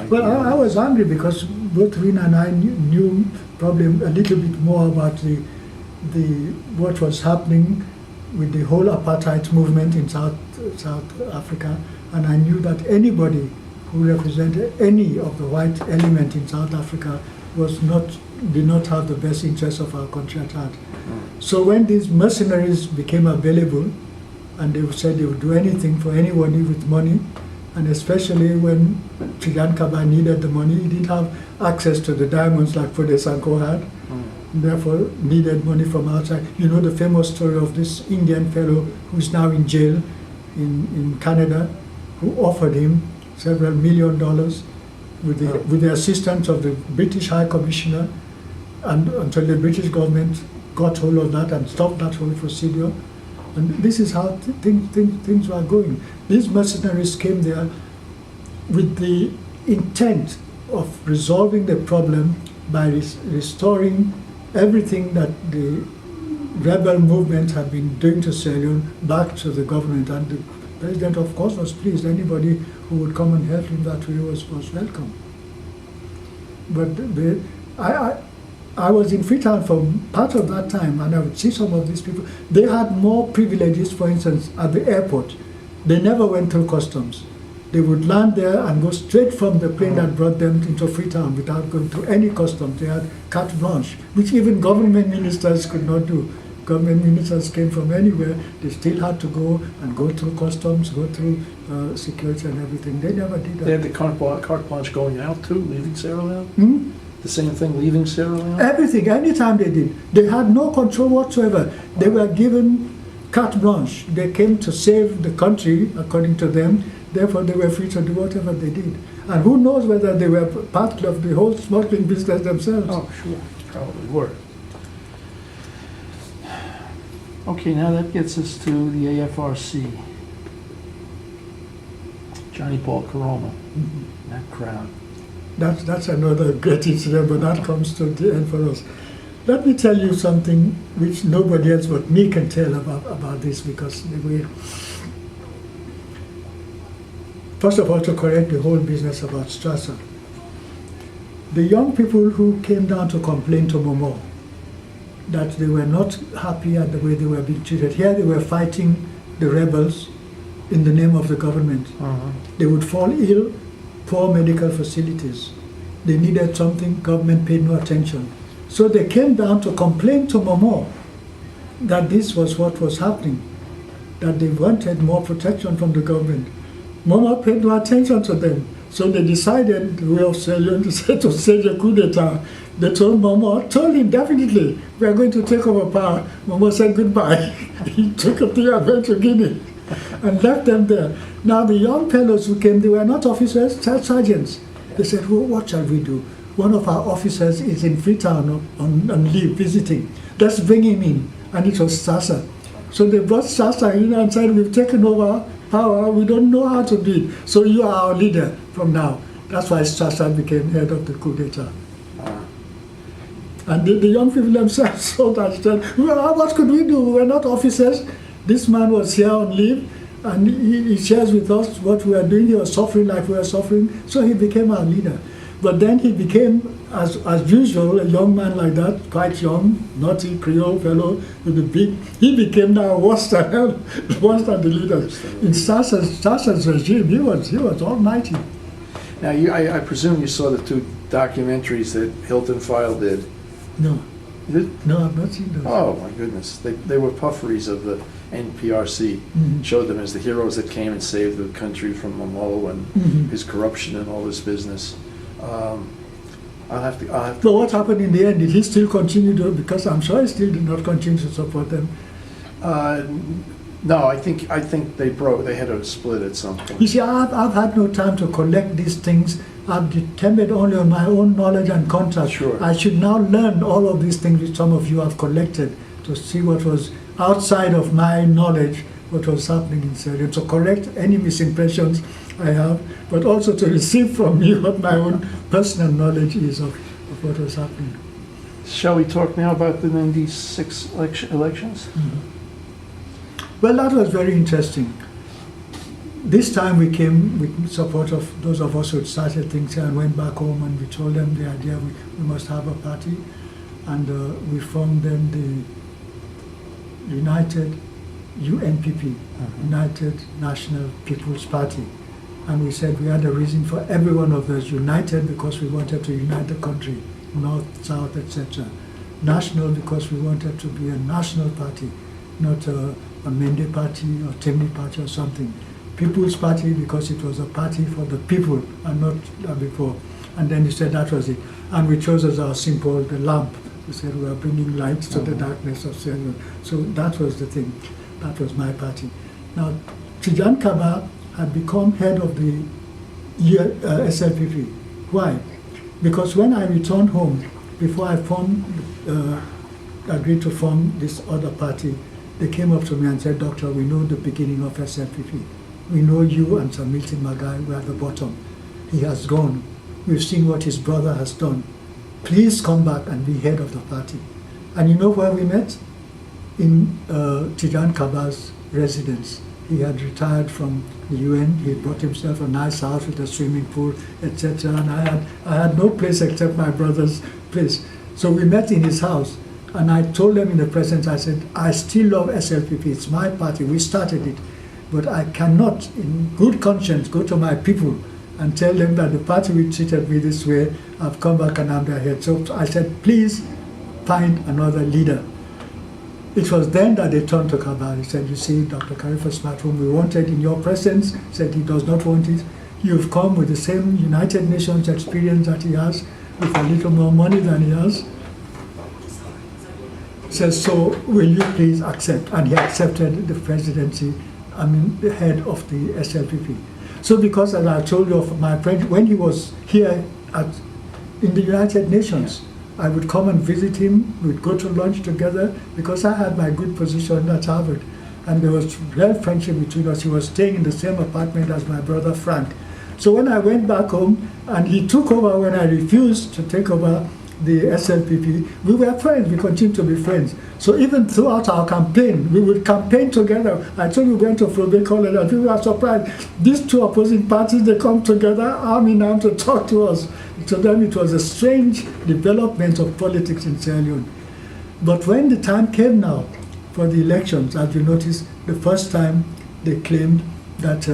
Well, I was angry because both Rina and I knew probably a little bit more about what was happening with the whole apartheid movement in South Africa, and I knew that anybody who represented any of the white element in South Africa did not have the best interests of our country at heart. So when these mercenaries became available, and they said they would do anything for anybody with money, and especially when Chigan Kaba needed the money, he didn't have access to the diamonds like Fode Sanko had, therefore needed money from outside. You know the famous story of this Indian fellow who's now in jail in Canada, who offered him several $1 million with the assistance of the British High Commissioner, and until the British government got hold of that and stopped that whole procedure. And this is how things were going. These mercenaries came there with the intent of resolving the problem by restoring everything that the rebel movement had been doing to Sierra Leone back to the government. And the president, of course, was pleased. Anybody who would come and help him that way was welcome. But I was in Freetown for part of that time, and I would see some of these people. They had more privileges, for instance, at the airport. They never went through customs. They would land there and go straight from the plane that brought them into Freetown without going through any customs. They had carte blanche, which even government ministers could not do. Government ministers came from anywhere. They still had to go through customs, go through security and everything. They never did that. They had the carte blanche going out too, leaving Sierra Leone? The same thing, leaving Sierra Leone? Everything, anytime they did. They had no control whatsoever. They were given carte blanche. They came to save the country, according to them. Therefore, they were free to do whatever they did. And who knows whether they were part of the whole smuggling business themselves. Oh, sure. Probably were. Okay, now that gets us to the AFRC. Johnny Paul Caroma, that crowd. That's another great incident, but that comes to the end for us. Let me tell you something which nobody else but me can tell about this, because first of all, to correct the whole business about Strasser. The young people who came down to complain to Momo that they were not happy at the way they were being treated. Here they were fighting the rebels in the name of the government. They would fall ill, poor medical facilities. They needed something, government paid no attention. So they came down to complain to Momo that this was what was happening, that they wanted more protection from the government. Momo paid no attention to them. So they decided, the way of Sierra Leone, to stage a coup d'etat. They told him definitely, we are going to take over power. Momo said goodbye. He took a thing and went to Guinea and left them there. Now the young fellows who came, they were not officers, sergeants. They said, well, what shall we do? One of our officers is in Freetown on leave, visiting. Let's bring him in. And it was Sasa. So they brought Sasa in and said, we've taken over power, we don't know how to do it. So you are our leader from now. That's why Sasa became head of the coup d'etat. And the young people themselves saw that, said, well, what could we do? We were not officers. This man was here on leave, and he shares with us what we are doing. He was suffering like we were suffering, so he became our leader. But then he became, as usual, a young man like that, quite young, naughty Creole fellow with a big. He became now worse than the leader. In Sassa's regime, he was almighty. Now, I presume you saw the two documentaries that Hilton File did. No. You did? No, I've not seen those. Oh my goodness, they were pufferys of the NPRC. Showed them as the heroes that came and saved the country from Momo and his corruption and all this business. I'll have to. But what happened in the end? Did he still continue to? Because I'm sure he still did not continue to support them. No, I think they broke. They had a split at some point. You see, I've had no time to collect these things. I'm determined only on my own knowledge and contacts. Sure. I should now learn all of these things which some of you have collected to see what was outside of my knowledge, what was happening in Sierra Leone, to correct any misimpressions I have, but also to receive from you what my own personal knowledge is of what was happening. Shall we talk now about the 96 elections? Well, that was very interesting. this time we came with support of those of us who had started things here and went back home, and we told them the idea we must have a party, and we formed then the United UNPP, United National People's Party. And we said we had a reason for every one of us united because we wanted to unite the country, North, South, etc. National because we wanted to be a national party, not a Mende party or Temni party or something. People's Party because it was a party for the people and not before. And then he said that was it. And we chose as our symbol the lamp. We said we are bringing light to the darkness of Sierra Leone. So that was the thing. That was my party. Now, Tijan Kaba had become head of the SLPP. Why? Because when I returned home, before I agreed to form this other party, they came up to me and said, Doctor, we know the beginning of SLPP. We know you and Sir Milton Magai were at the bottom. He has gone. We've seen what his brother has done. Please come back and be head of the party. And you know where we met? In Tijan Kaba's residence. He had retired from the UN. He bought himself a nice house with a swimming pool, etc. And I had no place except my brother's place. So we met in his house. And I told them in the presence, I said, I still love SLPP. It's my party. We started it. But I cannot, in good conscience, go to my people and tell them that the party which treated me this way, I've come back and I'm their head. So I said, please find another leader. It was then that they turned to Kaba. He said, you see, Dr. Karefa-Smart, whom we wanted in your presence, said he does not want it. You've come with the same United Nations experience that he has, with a little more money than he has. Says, so will you please accept? And he accepted the presidency, the head of the SLPP. So because, as I told you of my friend, when he was here in the United Nations, I would come and visit him, we'd go to lunch together, because I had my good position at Harvard. And there was real friendship between us. He was staying in the same apartment as my brother Frank. So when I went back home, and he took over when I refused to take over the SLPP, we were friends, we continued to be friends. So even throughout our campaign, we would campaign together. I told you we went to Freemake College and people were surprised. These two opposing parties, they come together, arm in arm, to talk to us. To them it was a strange development of politics in Sierra Leone. But when the time came now for the elections, as you notice, the first time they claimed that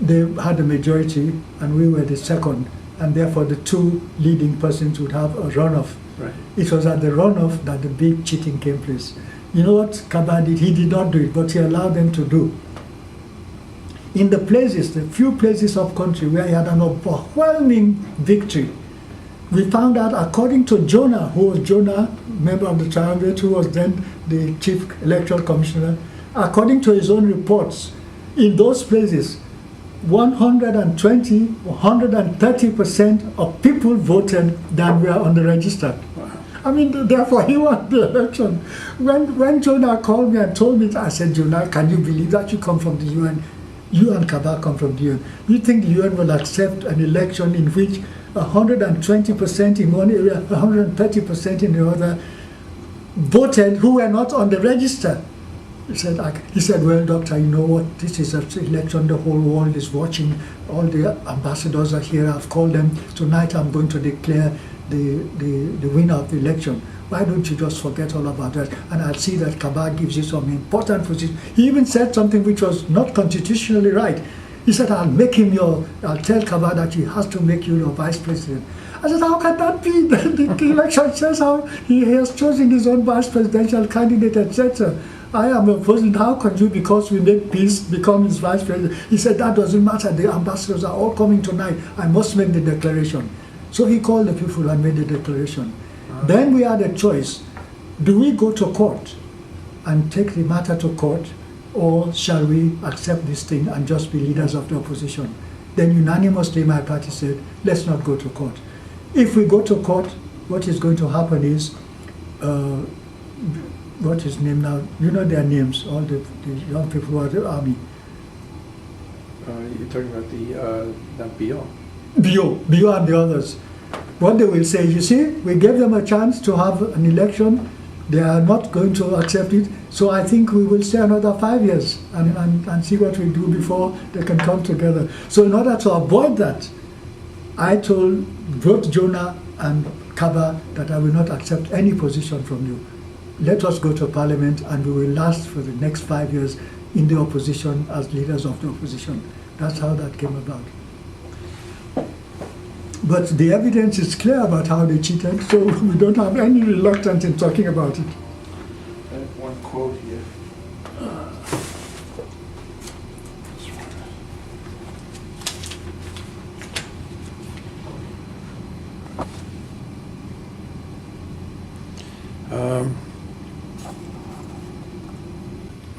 they had a majority and we were the second, and therefore the two leading persons would have a runoff. Right. It was at the runoff that the big cheating came place. You know what Kaba did? He did not do it, but he allowed them to do. In the places, the few places of country where he had an overwhelming victory, we found out, according to Jonah, who was Jonah, member of the Triumvirate, who was then the chief electoral commissioner, according to his own reports, in those places, 120, 130% of people voted than were on the register. Wow. Therefore he won the election. When Jonah called me and told me, I said, Jonah, can you believe that you come from the UN? You and Kaba come from the UN. You think the UN will accept an election in which 120% in one area, 130% in the other voted who were not on the register? He said, well, doctor, you know what, this is an election, the whole world is watching, all the ambassadors are here, I've called them, tonight I'm going to declare the winner of the election. Why don't you just forget all about that? And I'll see that Kaba gives you some important position. He even said something which was not constitutionally right. He said, I'll tell Kaba that he has to make you your vice president. I said, how can that be? The election says how he has chosen his own vice presidential candidate, etc. I am opposing. How can you, because we make peace, become his vice president? He said, that doesn't matter. The ambassadors are all coming tonight. I must make the declaration. So he called the people and made the declaration. Then we had a choice. Do we go to court and take the matter to court, or shall we accept this thing and just be leaders of the opposition? Then unanimously my party said, let's not go to court. If we go to court, what is going to happen is, what is name now? You know their names, all the young people who are the army. You're talking about the BO. BO and the others. What they will say, you see, we gave them a chance to have an election. They are not going to accept it. So I think we will stay another 5 years and see what we do before they can come together. So in order to avoid that, I told both Jonah and Kaba that I will not accept any position from you. Let us go to Parliament and we will last for the next 5 years in the opposition as leaders of the opposition. That's how that came about. But the evidence is clear about how they cheated, so we don't have any reluctance in talking about it. I have one quote here.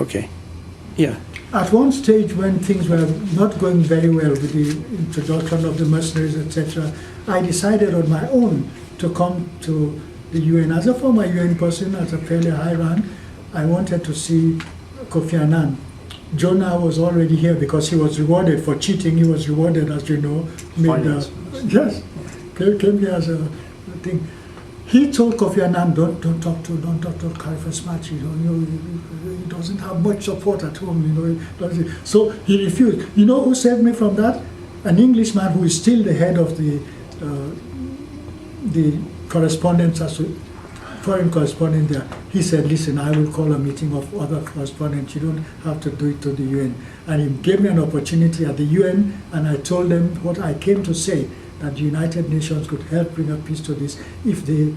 Okay. Yeah. At one stage, when things were not going very well with the introduction of the mercenaries, etc., I decided on my own to come to the UN. As a former UN person at a fairly high rank, I wanted to see Kofi Annan. Jonah was already here because he was rewarded for cheating. He was rewarded, as you know. Yes, came here as a thing. He told Kofi Annan, don't talk to Karefa-Smart, he doesn't have much support at home, So he refused. You know who saved me from that? An Englishman who is still the head of the correspondence, foreign correspondent there. He said, listen, I will call a meeting of other correspondents. You don't have to do it to the UN. And he gave me an opportunity at the UN, and I told them what I came to say, that the United Nations could help bring a peace to this if they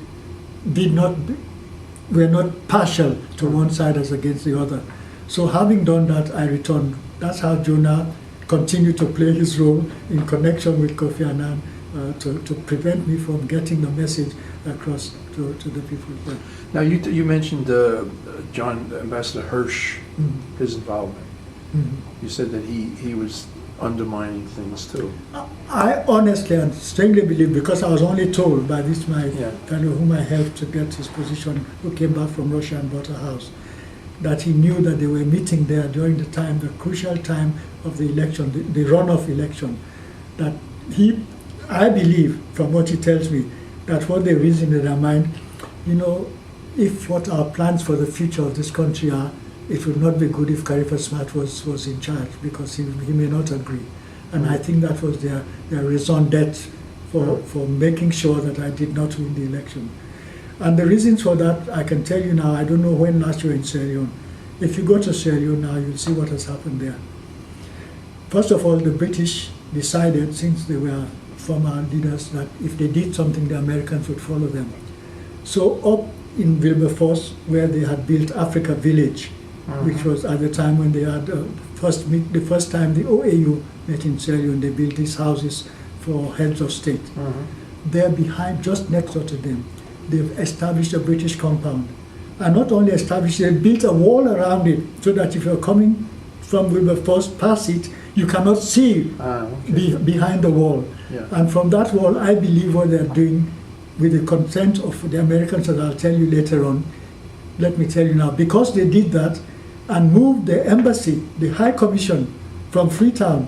were not partial to one side as against the other. So having done that, I returned. That's how Jonah continued to play his role in connection with Kofi Annan to prevent me from getting the message across to the people. Now you mentioned John Ambassador Hirsch, his involvement. You said that he was undermining things too. I honestly and strongly believe, because I was only told by this my fellow whom I helped to get his position, who came back from Russia and bought a house, that he knew that they were meeting there during the time, the crucial time of the election, the runoff election, that I believe, from what he tells me, that what they reasoned in their mind, if what our plans for the future of this country are, it would not be good if Karefa-Smart was in charge, because he may not agree. And I think that was their raison d'etre for making sure that I did not win the election. And the reasons for that, I can tell you now. I don't know when last you were in Sierra Leone. If you go to Sierra Leone now, you'll see what has happened there. First of all, the British decided, since they were former leaders, that if they did something, the Americans would follow them. So up in Wilberforce, where they had built Africa Village, which was at the time when they had the first time the OAU met in Sierra Leone, they built these houses for heads of state. There behind, just next door to them, they've established a British compound. And not only established, they built a wall around it, so that if you're coming from Wilberforce past it, you cannot see behind the wall. And from that wall, I believe what they're doing, with the consent of the Americans, that I'll tell you later on. Let me tell you now, because they did that and moved the embassy, the High Commission, from Freetown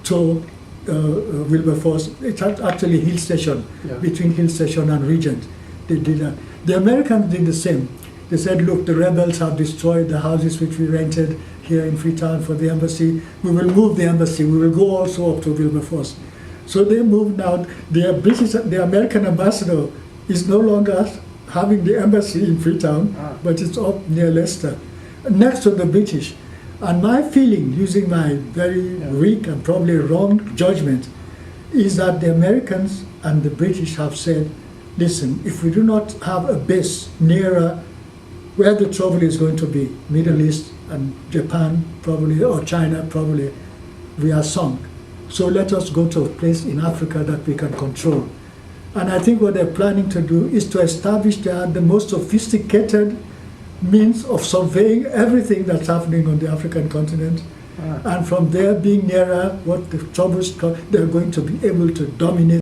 to Wilberforce. It's actually Hill Station, between Hill Station and Regent. They did that. The Americans did the same. They said, look, the rebels have destroyed the houses which we rented here in Freetown for the embassy. We will move the embassy. We will go also up to Wilberforce. So they moved now. The American ambassador is no longer having the embassy in Freetown, but it's up near Leicester, next to the British. And my feeling, using my very weak and probably wrong judgment, is that the Americans and the British have said, listen, if we do not have a base nearer where the trouble is going to be, Middle East and Japan probably, or China probably, we are sunk. So let us go to a place in Africa that we can control. And I think what they're planning to do is to establish the most sophisticated means of surveying everything that's happening on the African continent. And from there, being nearer what the troubles, they're going to be able to dominate